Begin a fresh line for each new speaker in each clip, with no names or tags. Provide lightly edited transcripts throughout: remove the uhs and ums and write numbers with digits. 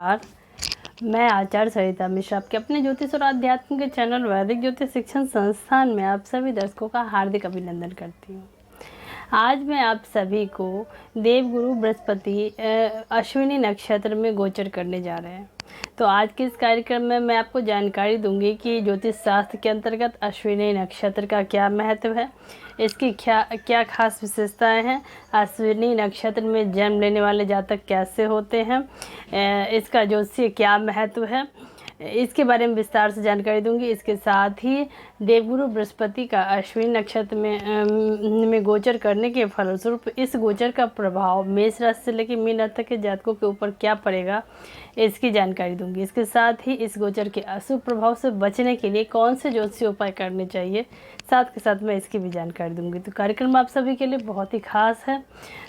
और मैं आचार्य सरिता मिश्रा आपके अपने ज्योतिष और आध्यात्म के चैनल वैदिक ज्योतिष शिक्षण संस्थान में आप सभी दर्शकों का हार्दिक अभिनंदन करती हूँ। आज मैं आप सभी को देवगुरु बृहस्पति अश्विनी नक्षत्र में गोचर करने जा रहे हैं। तो आज के इस कार्यक्रम में मैं आपको जानकारी दूंगी कि ज्योतिष शास्त्र के अंतर्गत अश्विनी नक्षत्र का क्या महत्व है, इसकी क्या खास विशेषताएं हैं, अश्विनी नक्षत्र में जन्म लेने वाले जातक कैसे होते हैं, इसका ज्योतिषीय क्या महत्व है, इसके बारे में विस्तार से जानकारी दूंगी। इसके साथ ही देवगुरु बृहस्पति का अश्विनी नक्षत्र में गोचर करने के फलस्वरूप इस गोचर का प्रभाव मेष राशि से लेकर मीन राशि तक के जातकों के ऊपर क्या पड़ेगा, इसकी जानकारी दूंगी। इसके साथ ही इस गोचर के अशुभ प्रभाव से बचने के लिए कौन से ज्योतिषीय उपाय करने चाहिए, साथ के साथ मैं इसकी भी जानकारी दूंगी। तो कार्यक्रम आप सभी के लिए बहुत ही खास है,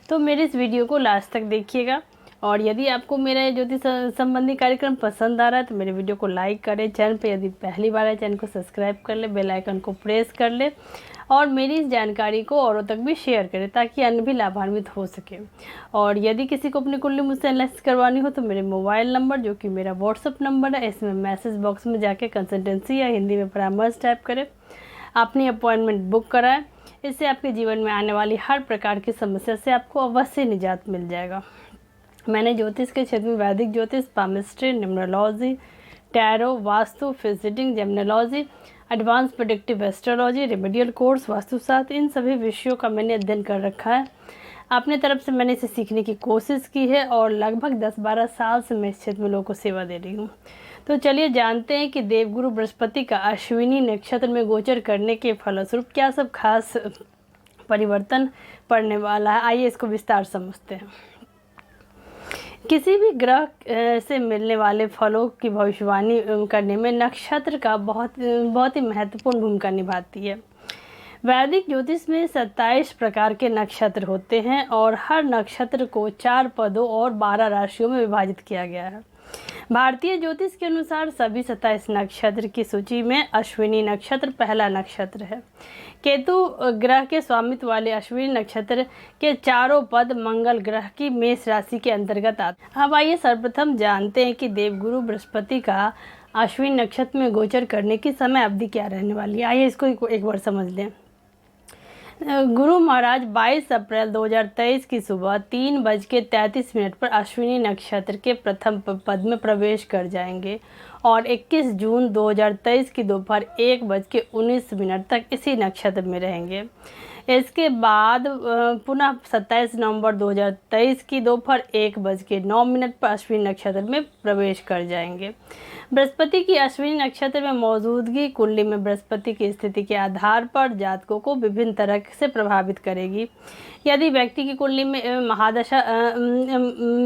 तो मेरे इस वीडियो को लास्ट तक देखिएगा। और यदि आपको मेरा ज्योतिष संबंधी कार्यक्रम पसंद आ रहा है तो मेरे वीडियो को लाइक करें, चैनल पे यदि पहली बार है चैनल को सब्सक्राइब कर ले, बेल आइकन को प्रेस कर ले और मेरी इस जानकारी को औरों तक भी शेयर करें ताकि अन्य भी लाभान्वित हो सके। और यदि किसी को अपनी कुंडली मुझसे एनालिसिस करवानी हो तो मेरे मोबाइल नंबर जो कि मेरा व्हाट्सअप नंबर है, इसमें मैसेज बॉक्स में जाके कंसल्टेंसी या हिंदी में परामर्श टाइप करें, अपनी अपॉइंटमेंट बुक कराएं। इससे आपके जीवन में आने वाली हर प्रकार की समस्या से आपको अवश्य निजात मिल जाएगा। मैंने ज्योतिष के क्षेत्र में वैदिक ज्योतिष, पामिस्ट्री, न्यूमरोलॉजी, टैरो, वास्तु, फिजिटिंग, gemmology, advance predictive astrology, remedial course, Vastu Shastra, इन सभी विषयों का मैंने अध्ययन कर रखा है। अपने तरफ से मैंने इसे सीखने की कोशिश की है और लगभग 10-12 साल से मैं इस क्षेत्र में लोगों को सेवा दे रही हूँ। तो चलिए जानते हैं कि देवगुरु बृहस्पति का अश्विनी नक्षत्र में गोचर करने के फलस्वरूप क्या सब खास परिवर्तन पड़ने वाला है। आइए इसको विस्तार समझते हैं। किसी भी ग्रह से मिलने वाले फलों की भविष्यवाणी करने में नक्षत्र का बहुत ही महत्वपूर्ण भूमिका निभाती है। वैदिक ज्योतिष में 27 प्रकार के नक्षत्र होते हैं और हर नक्षत्र को 4 पदों और 12 राशियों में विभाजित किया गया है। भारतीय ज्योतिष के अनुसार सभी 27 नक्षत्र की सूची में अश्विनी नक्षत्र पहला नक्षत्र है। केतु ग्रह के स्वामित्व वाले अश्विनी नक्षत्र के चारों पद मंगल ग्रह की मेष राशि के अंतर्गत आते हैं। अब आइए सर्वप्रथम जानते हैं कि देवगुरु बृहस्पति का अश्विनी नक्षत्र में गोचर करने की समय अवधि क्या रहने वाली है। आइए इसको एक बार समझ लें। गुरु महाराज 22 अप्रैल 2023 की सुबह 3:33 पर अश्विनी नक्षत्र के प्रथम पद में प्रवेश कर जाएंगे और 21 जून 2023 की दोपहर 1:19 तक इसी नक्षत्र में रहेंगे। इसके बाद पुनः 27 नवंबर 2023 की दोपहर 1:09 पर अश्विनी नक्षत्र में प्रवेश कर जाएंगे। बृहस्पति की अश्विनी नक्षत्र में मौजूदगी कुंडली में बृहस्पति की स्थिति के आधार पर जातकों को विभिन्न तरह से प्रभावित करेगी। यदि व्यक्ति की कुंडली में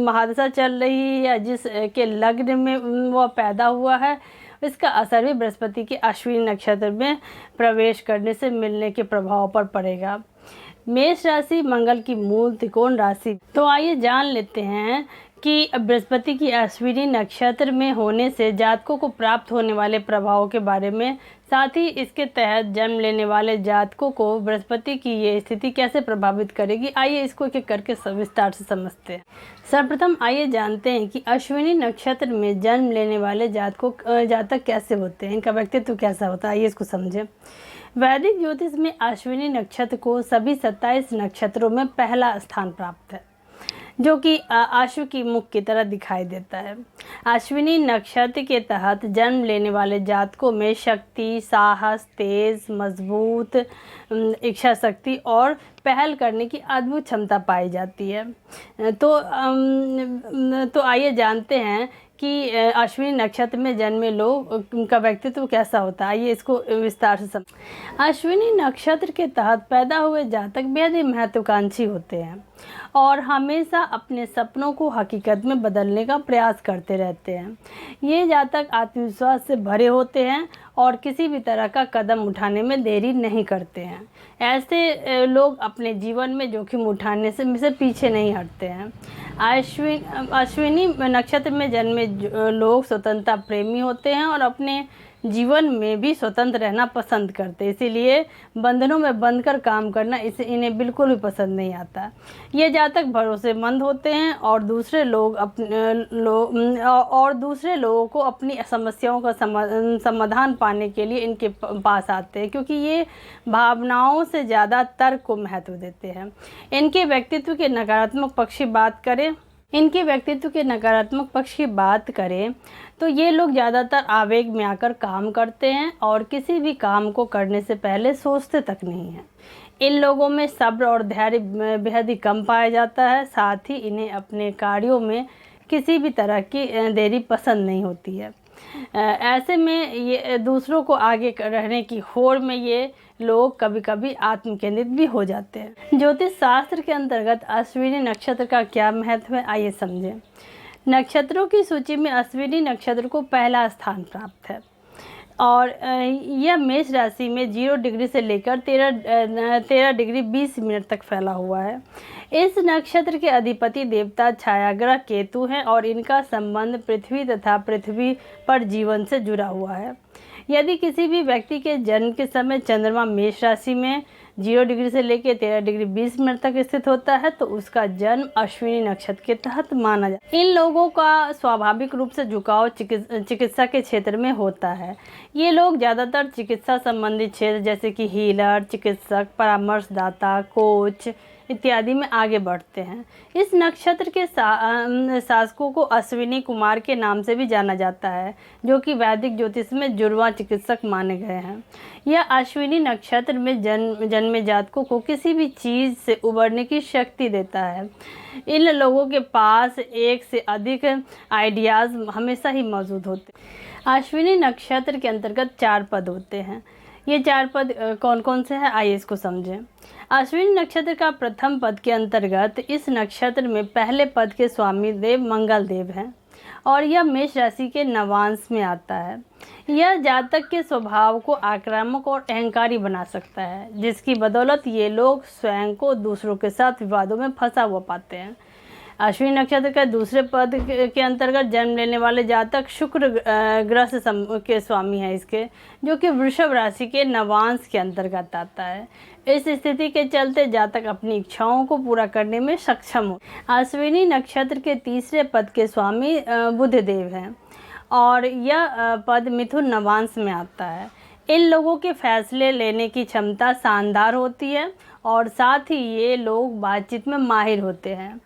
महादशा चल रही है या जिस के लग्न में वह पैदा हुआ है, इसका असर भी बृहस्पति के अश्विनी नक्षत्र में प्रवेश करने से मिलने के प्रभाव पर पड़ेगा। मेष राशि मंगल की मूल त्रिकोण राशि। तो आइए जान लेते हैं कि बृहस्पति की अश्विनी नक्षत्र में होने से जातकों को प्राप्त होने वाले प्रभावों के बारे में, साथ ही इसके तहत जन्म लेने वाले जातकों को बृहस्पति की ये स्थिति कैसे प्रभावित करेगी। आइए इसको एक एक करके विस्तार से समझते हैं। सर्वप्रथम आइए जानते हैं कि अश्विनी नक्षत्र में जन्म लेने वाले जातक कैसे होते हैं, इनका व्यक्तित्व कैसा होता है। आइए इसको समझें। वैदिक ज्योतिष में अश्विनी नक्षत्र को सभी 27 नक्षत्रों में पहला स्थान प्राप्त है, जो कि अश्व की मुख की तरह दिखाई देता है। अश्विनी नक्षत्र के तहत जन्म लेने वाले जातकों में शक्ति, साहस, तेज, मजबूत इच्छा शक्ति और पहल करने की अद्भुत क्षमता पाई जाती है। तो आइए जानते हैं कि अश्विनी नक्षत्र में जन्मे लोग का व्यक्तित्व कैसा होता है। आइए इसको विस्तार से समझें। अश्विनी नक्षत्र के तहत पैदा हुए जातक बेहद ही महत्वाकांक्षी होते हैं और हमेशा अपने सपनों को हकीकत में बदलने का प्रयास करते रहते हैं। ये जातक आत्मविश्वास से भरे होते हैं और किसी भी तरह का कदम उठाने में देरी नहीं करते हैं। ऐसे लोग अपने जीवन में जोखिम उठाने से पीछे नहीं हटते हैं। अश्विनी नक्षत्र में जन्मे लोग स्वतंत्रता प्रेमी होते हैं और अपने जीवन में भी स्वतंत्र रहना पसंद करते, इसीलिए बंधनों में बंधकर काम करना इन्हें बिल्कुल भी पसंद नहीं आता। ये जातक भरोसेमंद होते हैं और दूसरे लोगों को अपनी समस्याओं का समाधान पाने के लिए इनके पास आते हैं, क्योंकि ये भावनाओं से ज़्यादा तर्क को महत्व देते हैं। इनके व्यक्तित्व के नकारात्मक पक्ष की बात करें तो ये लोग ज़्यादातर आवेग में आकर काम करते हैं और किसी भी काम को करने से पहले सोचते तक नहीं हैं। इन लोगों में सब्र और धैर्य बेहद ही कम पाया जाता है। साथ ही इन्हें अपने कार्यों में किसी भी तरह की देरी पसंद नहीं होती है। ऐसे में ये दूसरों को आगे रहने की होड़ में ये लोग कभी कभी आत्मकेंद्रित भी हो जाते हैं। ज्योतिष शास्त्र के अंतर्गत अश्विनी नक्षत्र का क्या महत्व है, आइए समझें। नक्षत्रों की सूची में अश्विनी नक्षत्र को पहला स्थान प्राप्त है और यह मेष राशि में 0 डिग्री से लेकर 13 डिग्री 20 मिनट तक फैला हुआ है। इस नक्षत्र के अधिपति देवता छायाग्रह केतु हैं और इनका संबंध पृथ्वी तथा पृथ्वी पर जीवन से जुड़ा हुआ है। यदि किसी भी व्यक्ति के जन्म के समय चंद्रमा मेष राशि में 0 डिग्री से लेकर 13 डिग्री 20 मिनट तक स्थित होता है तो उसका जन्म अश्विनी नक्षत्र के तहत माना जाता है। इन लोगों का स्वाभाविक रूप से झुकाव चिकित्सा के क्षेत्र में होता है। ये लोग ज़्यादातर चिकित्सा संबंधित क्षेत्र जैसे कि हीलर, चिकित्सक, परामर्शदाता, कोच इत्यादि में आगे बढ़ते हैं। इस नक्षत्र के शासकों को अश्विनी कुमार के नाम से भी जाना जाता है, जो कि वैदिक ज्योतिष में जुड़वां चिकित्सक माने गए हैं। यह अश्विनी नक्षत्र में जन्मे जातकों को किसी भी चीज़ से उबरने की शक्ति देता है। इन लोगों के पास एक से अधिक आइडियाज़ हमेशा ही मौजूद होते हैं। अश्विनी नक्षत्र के अंतर्गत 4 पद होते हैं। ये 4 पद कौन कौन से हैं, आइए इसको समझें। अश्विनी नक्षत्र का प्रथम पद के अंतर्गत इस नक्षत्र में पहले पद के स्वामी देव मंगल देव हैं और यह मेष राशि के नवांश में आता है। यह जातक के स्वभाव को आक्रामक और अहंकारी बना सकता है, जिसकी बदौलत ये लोग स्वयं को दूसरों के साथ विवादों में फंसा हुआ पाते हैं। अश्विनी नक्षत्र के दूसरे पद के अंतर्गत जन्म लेने वाले जातक शुक्र ग्रह के स्वामी हैं इसके, जो कि वृषभ राशि के नवांश के अंतर्गत आता है। इस स्थिति के चलते जातक अपनी इच्छाओं को पूरा करने में सक्षम हो। अश्विनी नक्षत्र के तीसरे पद के स्वामी बुध देव हैं और यह पद मिथुन नवांश में आता है। इन लोगों के फैसले लेने की क्षमता शानदार होती है और साथ ही ये लोग बातचीत में माहिर होते हैं।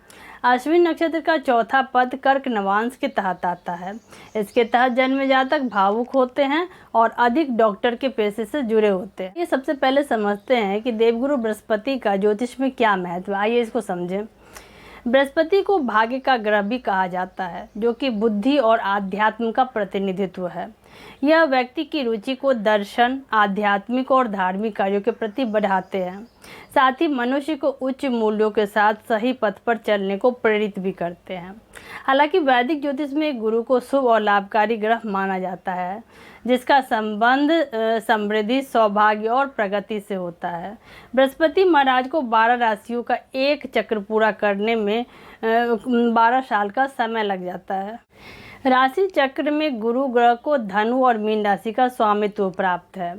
अश्विनी नक्षत्र का चौथा पद कर्क नवांश के तहत आता है। इसके तहत जन्म जातक भावुक होते हैं और अधिक डॉक्टर के पेशे से जुड़े होते हैं। ये सबसे पहले समझते हैं कि देवगुरु बृहस्पति का ज्योतिष में क्या महत्व है, आइए इसको समझें। बृहस्पति को भाग्य का ग्रह भी कहा जाता है, जो कि बुद्धि और आध्यात्म का प्रतिनिधित्व है। यह व्यक्ति की रुचि को दर्शन, आध्यात्मिक और धार्मिक कार्यों के प्रति बढ़ाते हैं। साथ ही मनुष्य को उच्च मूल्यों के साथ सही पथ पर चलने को प्रेरित भी करते हैं। हालांकि वैदिक ज्योतिष में गुरु को शुभ और लाभकारी ग्रह माना जाता है, जिसका संबंध समृद्धि, सौभाग्य और प्रगति से होता है। बृहस्पति महाराज को 12 राशियों का एक चक्र पूरा करने में 12 साल का समय लग जाता है। राशि चक्र में गुरु ग्रह को धनु और मीन राशि का स्वामित्व प्राप्त है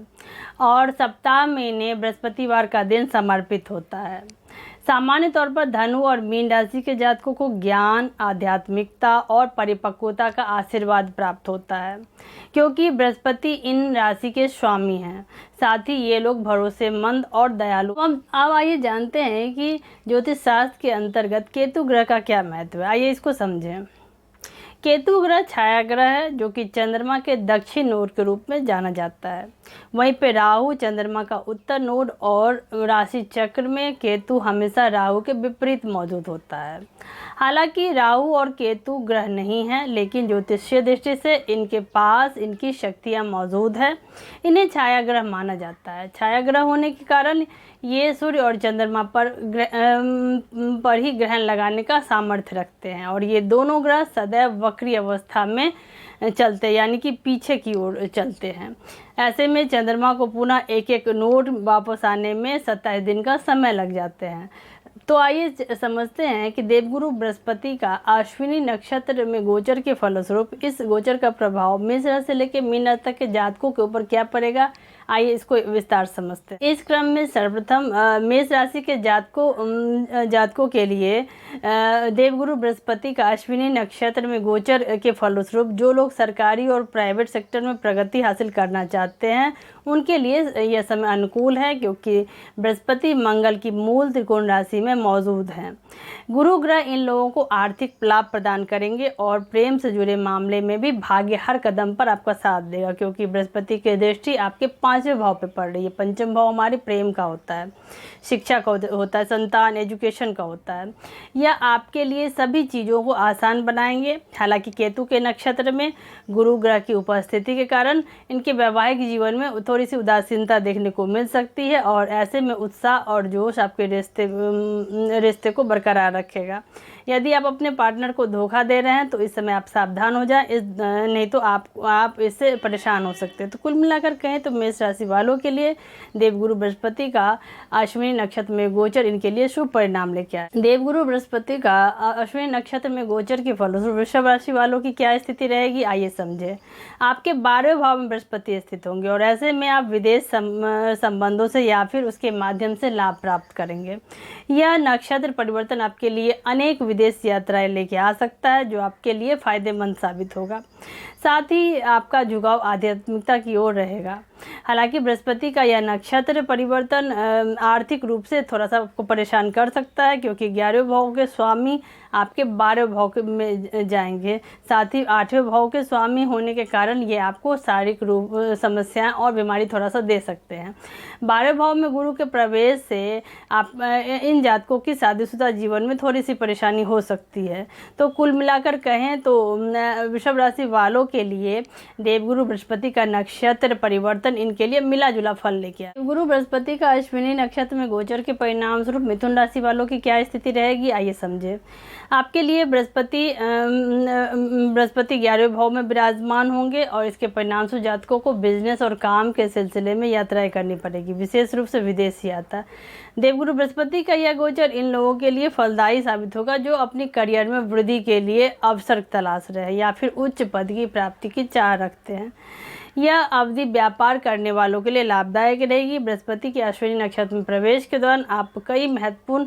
और सप्ताह में इन्हें बृहस्पतिवार का दिन समर्पित होता है। सामान्य तौर पर धनु और मीन राशि के जातकों को ज्ञान, आध्यात्मिकता और परिपक्वता का आशीर्वाद प्राप्त होता है, क्योंकि बृहस्पति इन राशि के स्वामी हैं। साथ ही ये लोग भरोसेमंद और दयालु। अब आइए जानते हैं कि ज्योतिष शास्त्र के अंतर्गत केतु ग्रह का क्या महत्व है, आइए इसको समझें। केतु ग्रह छाया ग्रह है, जो कि चंद्रमा के दक्षिण नोड के रूप में जाना जाता है। वहीं पे राहु चंद्रमा का उत्तर नोड और राशि चक्र में केतु हमेशा राहु के विपरीत मौजूद होता है। हालांकि राहु और केतु ग्रह नहीं हैं, लेकिन ज्योतिषीय दृष्टि से इनके पास इनकी शक्तियाँ मौजूद है। इन्हें छाया ग्रह माना जाता है। छाया ग्रह होने के कारण ये सूर्य और चंद्रमा पर ही ग्रहण लगाने का सामर्थ्य रखते हैं और ये दोनों ग्रह सदैव वक्री अवस्था में चलते हैं, यानी कि पीछे की ओर चलते हैं। ऐसे में चंद्रमा को पुनः एक एक नोड वापस आने में 27 दिन का समय लग जाते हैं। तो आइए समझते हैं कि देवगुरु बृहस्पति का अश्विनी नक्षत्र में गोचर के फलस्वरूप इस गोचर का प्रभाव मेष राशि से लेकर मीन राशि तक के जातकों के ऊपर क्या पड़ेगा। आइए इसको विस्तार समझते हैं। इस क्रम में सर्वप्रथम मेष राशि के जातकों के लिए देवगुरु बृहस्पति का अश्विनी नक्षत्र में गोचर के फलस्वरूप जो लोग सरकारी और प्राइवेट सेक्टर में प्रगति हासिल करना चाहते हैं उनके लिए यह समय अनुकूल है, क्योंकि बृहस्पति मंगल की मूल त्रिकोण राशि में मौजूद हैं। गुरु ग्रह इन लोगों को आर्थिक लाभ प्रदान करेंगे और प्रेम से जुड़े मामले में भी भाग्य हर कदम पर आपका साथ देगा, क्योंकि बृहस्पति की दृष्टि आपके 5वें भाव पे पड़ रही है। पंचम भाव हमारे प्रेम का होता है, शिक्षा का होता है, संतान एजुकेशन का होता है। यह आपके लिए सभी चीज़ों को आसान बनाएंगे। हालांकि केतु के नक्षत्र में गुरु ग्रह की उपस्थिति के कारण इनके वैवाहिक जीवन में थोड़ी सी उदासीनता देखने को मिल सकती है और ऐसे में उत्साह और जोश आपके रिश्ते को बरकरार रखेगा। यदि आप अपने पार्टनर को धोखा दे रहे हैं तो इस समय आप सावधान हो जाएं, नहीं तो आप इससे परेशान हो सकते हैं। तो कुल मिलाकर कहें तो मेष राशि वालों के लिए देवगुरु बृहस्पति का अश्विनी नक्षत्र में गोचर इनके लिए शुभ परिणाम लेके आए। देवगुरु बृहस्पति का अश्विनी नक्षत्र में गोचर के फलस्वरूप वृषभ राशि वालों की क्या स्थिति रहेगी, आइए समझे। आपके 12वें भाव में बृहस्पति स्थित होंगे और ऐसे में आप विदेश संबंधों से या फिर उसके माध्यम से लाभ प्राप्त करेंगे। यह नक्षत्र परिवर्तन आपके लिए अनेक विदेश यात्राएं लेके आ सकता है, जो आपके लिए फायदेमंद साबित होगा। साथ ही आपका झुकाव आध्यात्मिकता की ओर रहेगा। हालांकि बृहस्पति का यह नक्षत्र परिवर्तन आर्थिक रूप से थोड़ा सा आपको परेशान कर सकता है, क्योंकि 11वें भाव के स्वामी आपके 12वें भाव में जाएंगे। साथ ही 8वें भाव के स्वामी होने के कारण ये आपको शारीरिक रूप समस्याएं और बीमारी थोड़ा सा दे सकते हैं। 12वें भाव में गुरु के प्रवेश से आप इन जातकों की शादीशुदा जीवन में थोड़ी सी परेशानी हो सकती है। तो कुल मिलाकर कहें तो वृषभ राशि वालों के लिए देवगुरु बृहस्पति का नक्षत्र परिवर्तन इनके लिए मिला जुला फल लेके आए। गुरु बृहस्पति का अश्विनी नक्षत्र में गोचर के परिणाम स्वरूप मिथुन राशि वालों की क्या स्थिति रहेगी, आइए समझे। आपके लिए बृहस्पति 11वें भाव में विराजमान होंगे और इसके परिणाम स्वरूप जातकों को बिजनेस और काम के सिलसिले में यात्राएं करनी पड़ेगी, विशेष रूप से विदेश यात्रा। देवगुरु बृहस्पति का यह गोचर इन लोगों के लिए फलदायी साबित होगा जो अपनी करियर में वृद्धि के लिए अवसर तलाश रहे हैं या फिर उच्च पद की प्राप्ति की चाह रखते हैं। यह अवधि व्यापार करने वालों के लिए लाभदायक रहेगी। बृहस्पति के अश्विनी नक्षत्र में प्रवेश के दौरान आप कई महत्वपूर्ण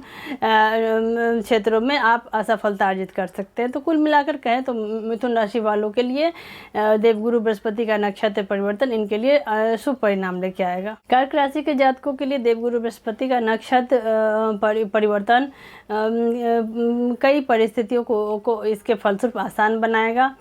क्षेत्रों में आप असफलता अर्जित कर सकते हैं। तो कुल मिलाकर कहें तो मिथुन राशि वालों के लिए देवगुरु बृहस्पति का नक्षत्र परिवर्तन इनके लिए शुभ परिणाम लेके आएगा। कर्क राशि के जातकों के लिए देवगुरु बृहस्पति का नक्षत्र परिवर्तन कई परिस्थितियों को इसके फलस्वरूप आसान बनाएगा।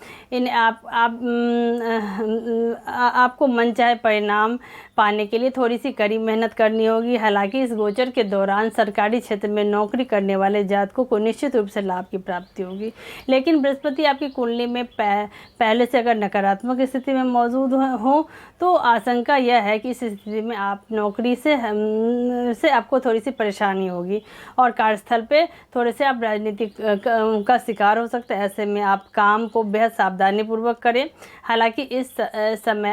आपको मनचाहे परिणाम पाने के लिए थोड़ी सी कड़ी मेहनत करनी होगी। हालांकि इस गोचर के दौरान सरकारी क्षेत्र में नौकरी करने वाले जातकों को निश्चित रूप से लाभ की प्राप्ति होगी, लेकिन बृहस्पति आपकी कुंडली में पहले से अगर नकारात्मक स्थिति में मौजूद हो तो आशंका यह है कि इस स्थिति में आप नौकरी से आपको थोड़ी सी परेशानी होगी और कार्यस्थल पे थोड़े से आप राजनीतिक का शिकार हो सकते हैं। ऐसे में आप काम को बेहद सावधानीपूर्वक करें। हालांकि इस समय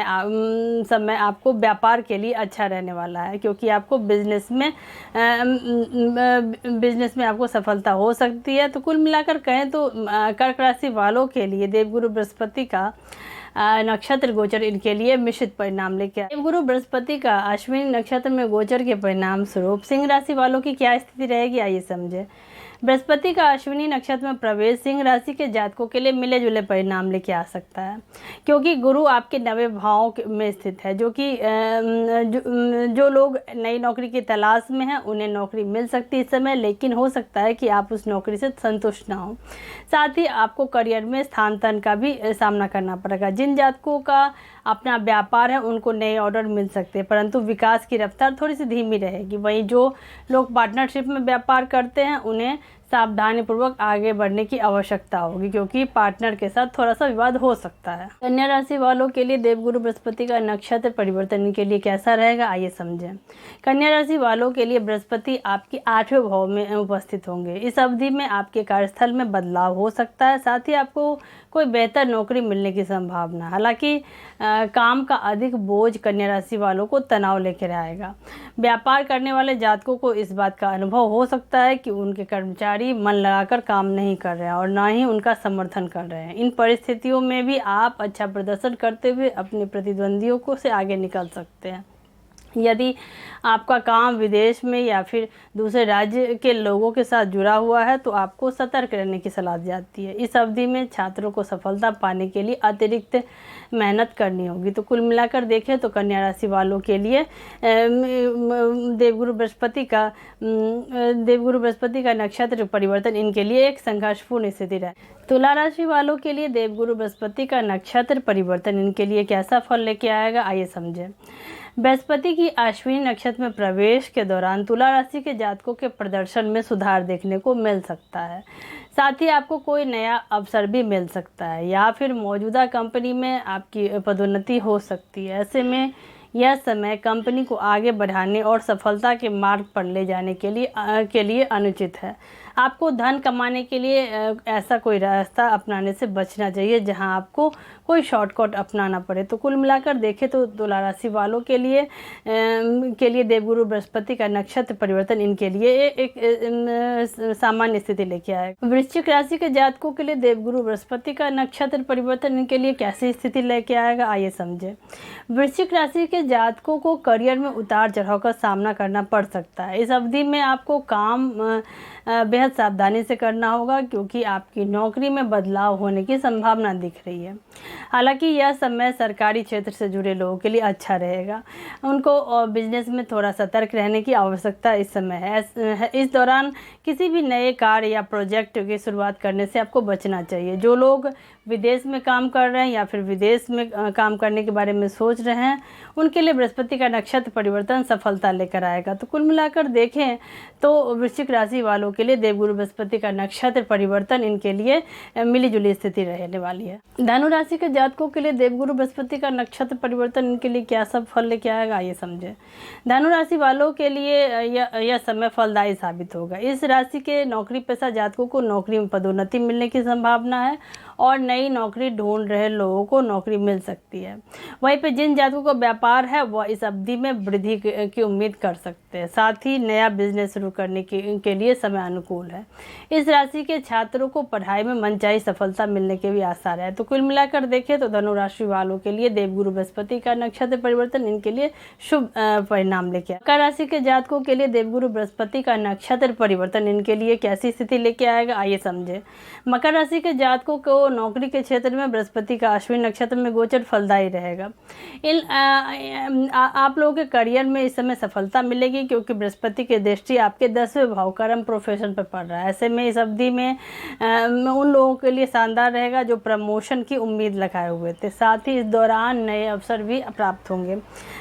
आपको व्यापार के लिए अच्छा रहने वाला है, क्योंकि आपको बिजनेस में आपको सफलता हो सकती है। तो कुल मिलाकर कहें तो कर्क राशि वालों के लिए देवगुरु बृहस्पति का नक्षत्र गोचर इनके लिए मिश्रित परिणाम लेके आए। देवगुरु बृहस्पति का अश्विनी नक्षत्र में गोचर के परिणाम स्वरूप सिंह राशि वालों की क्या स्थिति रहेगी, आइए समझे। बृहस्पति का अश्विनी नक्षत्र में प्रवेश सिंह राशि के जातकों के लिए मिले जुले परिणाम लेके आ सकता है, क्योंकि गुरु आपके 9वें भाव में स्थित है, जो लोग नई नौकरी की तलाश में हैं उन्हें नौकरी मिल सकती है इस समय, लेकिन हो सकता है कि आप उस नौकरी से संतुष्ट ना हो। साथ ही आपको करियर में स्थानांतरण का भी सामना करना पड़ेगा। जिन जातकों का अपना व्यापार है उनको नए ऑर्डर मिल सकते हैं, परंतु विकास की रफ्तार थोड़ी सी धीमी रहेगी। वहीं जो लोग पार्टनरशिप में व्यापार करते हैं उन्हें सावधानीपूर्वक आगे बढ़ने की आवश्यकता होगी, क्योंकि पार्टनर के साथ थोड़ा सा विवाद हो सकता है। कन्या राशि वालों के लिए देवगुरु बृहस्पति का नक्षत्र परिवर्तन के लिए कैसा रहेगा, आइए समझें। कन्या राशि वालों के लिए बृहस्पति आपके 8वें भाव में उपस्थित होंगे। इस अवधि में आपके कार्यस्थल में बदलाव हो सकता है। साथ ही आपको कोई बेहतर नौकरी मिलने की संभावना। हालांकि काम का अधिक बोझ कन्या राशि वालों को तनाव लेकर आएगा। व्यापार करने वाले जातकों को इस बात का अनुभव हो सकता है कि उनके कर्मचारी मन लगाकर काम नहीं कर रहे हैं और ना ही उनका समर्थन कर रहे हैं। इन परिस्थितियों में भी आप अच्छा प्रदर्शन करते हुए अपने प्रतिद्वंदियों को से आगे निकल सकते हैं। यदि आपका काम विदेश में या फिर दूसरे राज्य के लोगों के साथ जुड़ा हुआ है तो आपको सतर्क रहने की सलाह दी जाती है। इस अवधि में छात्रों को सफलता पाने के लिए अतिरिक्त मेहनत करनी होगी। तो कुल मिलाकर देखें तो कन्या राशि वालों के लिए देवगुरु बृहस्पति का नक्षत्र परिवर्तन इनके लिए एक संघर्षपूर्ण स्थिति रहे। तुला राशि वालों के लिए देवगुरु बृहस्पति का नक्षत्र परिवर्तन इनके लिए कैसा फल लेके आएगा, आइए समझें। बृहस्पति की अश्विनी नक्षत्र में प्रवेश के दौरान तुला राशि के जातकों के प्रदर्शन में सुधार देखने को मिल सकता है। साथ ही आपको कोई नया अवसर भी मिल सकता है या फिर मौजूदा कंपनी में आपकी पदोन्नति हो सकती है। ऐसे में यह समय कंपनी को आगे बढ़ाने और सफलता के मार्ग पर ले जाने के लिए अनुचित है। आपको धन कमाने के लिए ऐसा कोई रास्ता अपनाने से बचना चाहिए जहां आपको कोई शॉर्टकट अपनाना पड़े। तो कुल मिलाकर देखें तो तुला राशि वालों के लिए देवगुरु बृहस्पति का नक्षत्र परिवर्तन इनके लिए एक सामान्य स्थिति लेके आएगा। वृश्चिक राशि के जातकों के लिए देवगुरु बृहस्पति का नक्षत्र परिवर्तन इनके लिए कैसी स्थिति लेके आएगा, आइए समझें। वृश्चिक राशि के जातकों को करियर में उतार चढ़ाव का सामना करना पड़ सकता है। इस अवधि में आपको काम बेहद सावधानी से करना होगा क्योंकि आपकी नौकरी में बदलाव होने की संभावना दिख रही है। हालांकि यह समय सरकारी क्षेत्र से जुड़े लोगों के लिए अच्छा रहेगा। उनको बिजनेस में थोड़ा सतर्क रहने की आवश्यकता इस समय है। इस दौरान किसी भी नए कार्य या प्रोजेक्ट की शुरुआत करने से आपको बचना चाहिए। जो लोग विदेश में काम कर रहे हैं या फिर विदेश में काम करने के बारे में सोच रहे हैं उनके लिए बृहस्पति का नक्षत्र परिवर्तन सफलता लेकर आएगा। तो कुल मिलाकर देखें तो वृश्चिक राशि वालों के लिए देवगुरु बृहस्पति का नक्षत्र परिवर्तन इनके लिए मिलीजुली स्थिति रहने वाली है। धनु राशि के जातकों के लिए देवगुरु बृहस्पति का नक्षत्र परिवर्तन इनके लिए क्या सब फल लेके आएगा, आइए समझें। धनु राशि वालों के लिए यह समय फलदायी साबित होगा। इस राशि के नौकरी पेशा जातकों को नौकरी में पदोन्नति मिलने की संभावना है और नई नौकरी ढूंढ रहे लोगों को नौकरी मिल सकती है। वहीं पे जिन जातकों का व्यापार है वह इस अवधि में वृद्धि की उम्मीद कर सकते हैं। साथ ही नया बिजनेस शुरू करने के लिए समय अनुकूल है। इस राशि के छात्रों को पढ़ाई में मनचाही सफलता मिलने के भी आसार है। तो कुल मिलाकर देखें तो धनु राशि वालों के लिए देवगुरु बृहस्पति का नक्षत्र परिवर्तन इनके लिए शुभ परिणाम लेके आएगा। मकर राशि के जातकों के लिए देवगुरु बृहस्पति का नक्षत्र परिवर्तन इनके लिए कैसी स्थिति लेके आएगा, आइए समझे। मकर राशि के जातकों को नौकरी के क्षेत्र में बृहस्पति का अश्विनी नक्षत्र में गोचर फलदायी रहेगा। आप लोगों के करियर में इस समय सफलता मिलेगी क्योंकि बृहस्पति की दृष्टि आपके 10वें भाव कर्म प्रोफेशन पर पड़ रहा है। ऐसे में इस अवधि में उन लोगों के लिए शानदार रहेगा जो प्रमोशन की उम्मीद लगाए हुए थे। साथ ही इस दौरान नए अवसर भी प्राप्त होंगे।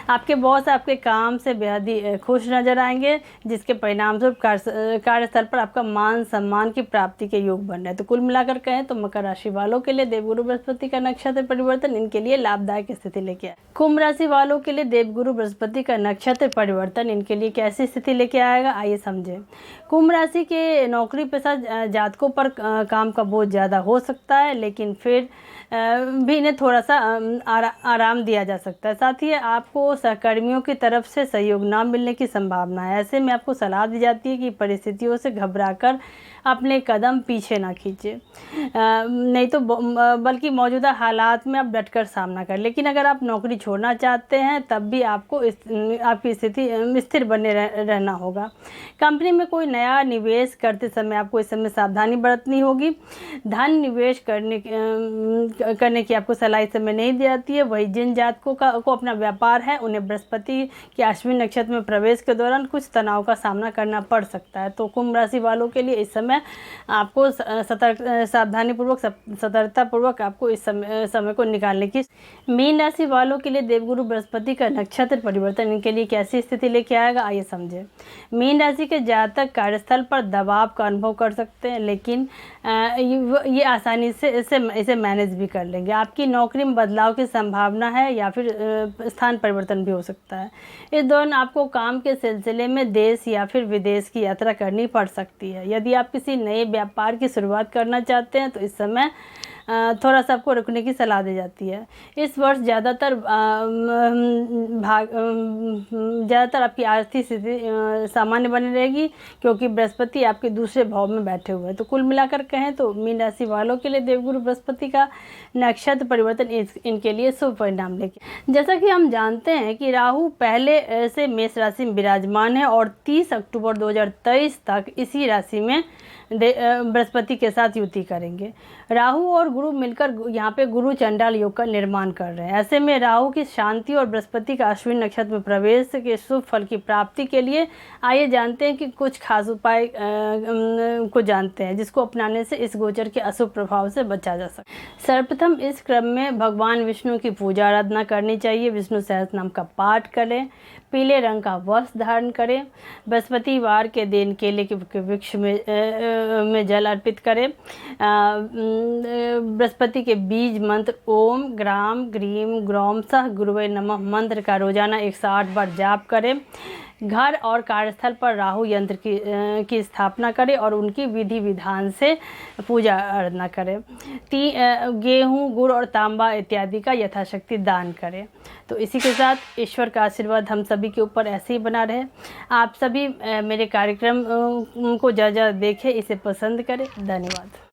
आपके बॉस आपके काम से बेहद ही खुश नजर आएंगे जिसके परिणामस्वरूप कार्यस्थल पर आपका मान सम्मान की प्राप्ति के योग बन रहे हैं। तो कुल मिलाकर कहें तो मकर राशि वालों के लिए देवगुरु बृहस्पति का नक्षत्र परिवर्तन इनके लिए लाभदायक स्थिति लेके आए। कुंभ राशि वालों के लिए देवगुरु बृहस्पति का नक्षत्र परिवर्तन इनके लिए कैसी स्थिति लेके आएगा, आइए समझें। कुंभ राशि के नौकरी पेशा जातकों पर काम का बोझ ज़्यादा हो सकता है लेकिन फिर भी इन्हें थोड़ा सा आराम दिया जा सकता है। साथ ही आपको सहकर्मियों की तरफ से सहयोग ना मिलने की संभावना है। ऐसे में आपको सलाह दी जाती है कि परिस्थितियों से घबराकर अपने कदम पीछे ना खींचे, नहीं तो बल्कि मौजूदा हालात में आप डटकर सामना करें। लेकिन अगर आप नौकरी छोड़ना चाहते हैं तब भी आपको आपकी स्थिति स्थिर बने रहना होगा। कंपनी में कोई नया निवेश करते समय आपको इस समय सावधानी बरतनी होगी। धन निवेश करने की आपको सलाह इस समय नहीं दी जाती है। वही जिन जातकों को अपना व्यापार है उन्हें बृहस्पति के अश्विनी नक्षत्र में प्रवेश के दौरान कुछ तनाव का सामना करना पड़ सकता है। तो कुंभ राशि वालों के लिए इस समय आपको सतर्कतापूर्वक आपको इस समय को निकालने की। मीन राशि वालों के लिए देवगुरु बृहस्पति का नक्षत्र परिवर्तन इनके लिए कैसी स्थिति लेके आएगा, आइए समझें। मीन राशि के जातक कार्यस्थल पर दबाव का अनुभव कर सकते हैं लेकिन ये आसानी से इसे मैनेज भी कर लेंगे। आपकी नौकरी में बदलाव की संभावना है या फिर स्थान परिवर्तन भी हो सकता है। इस दौरान आपको काम के सिलसिले में देश या फिर विदेश की यात्रा करनी पड़ सकती है। यदि आप किसी नए व्यापार की शुरुआत करना चाहते हैं तो इस समय थोड़ा सा आपको रुकने की सलाह दी जाती है। इस वर्ष ज़्यादातर आपकी आर्थिक स्थिति सामान्य बनी रहेगी, क्योंकि बृहस्पति आपके दूसरे भाव में बैठे हुए हैं। तो कुल मिलाकर कहें तो मीन राशि वालों के लिए देवगुरु बृहस्पति का नक्षत्र परिवर्तन इनके लिए शुभ परिणाम लेके। जैसा कि हम जानते हैं कि राहु पहले से मेष राशि में विराजमान है और 30 अक्टूबर 2023 तक इसी राशि में बृहस्पति के साथ युति करेंगे। राहु और गुरु मिलकर यहाँ पे गुरु चंडाल योग का निर्माण कर रहे हैं। ऐसे में राहु की शांति और बृहस्पति का अश्विन नक्षत्र में प्रवेश के शुभ फल की प्राप्ति के लिए आइए जानते हैं कि कुछ खास उपाय को जानते हैं, जिसको अपनाने से इस गोचर के अशुभ प्रभाव से बचा जा सकता है। सर्वप्रथम इस क्रम में भगवान विष्णु की पूजा आराधना करनी चाहिए। विष्णु सहस्त्रनाम का पाठ करें, पीले रंग का वस्त्र धारण करें, बृहस्पतिवार के दिन केले के वृक्ष में जल अर्पित करें, बृहस्पति के बीज मंत्र ओम ग्राम ग्रीम ग्रौम सह गुरुवे नमः मंत्र का रोजाना 108 बार जाप करें। घर और कार्यस्थल पर राहु यंत्र की स्थापना करें और उनकी विधि विधान से पूजा आराधना करें। गेहूँ, गुड़ और तांबा इत्यादि का यथाशक्ति दान करें। तो इसी के साथ ईश्वर का आशीर्वाद हम सभी के ऊपर ऐसे ही बना रहे। आप सभी मेरे कार्यक्रम को ज़्यादा देखें, इसे पसंद करें। धन्यवाद।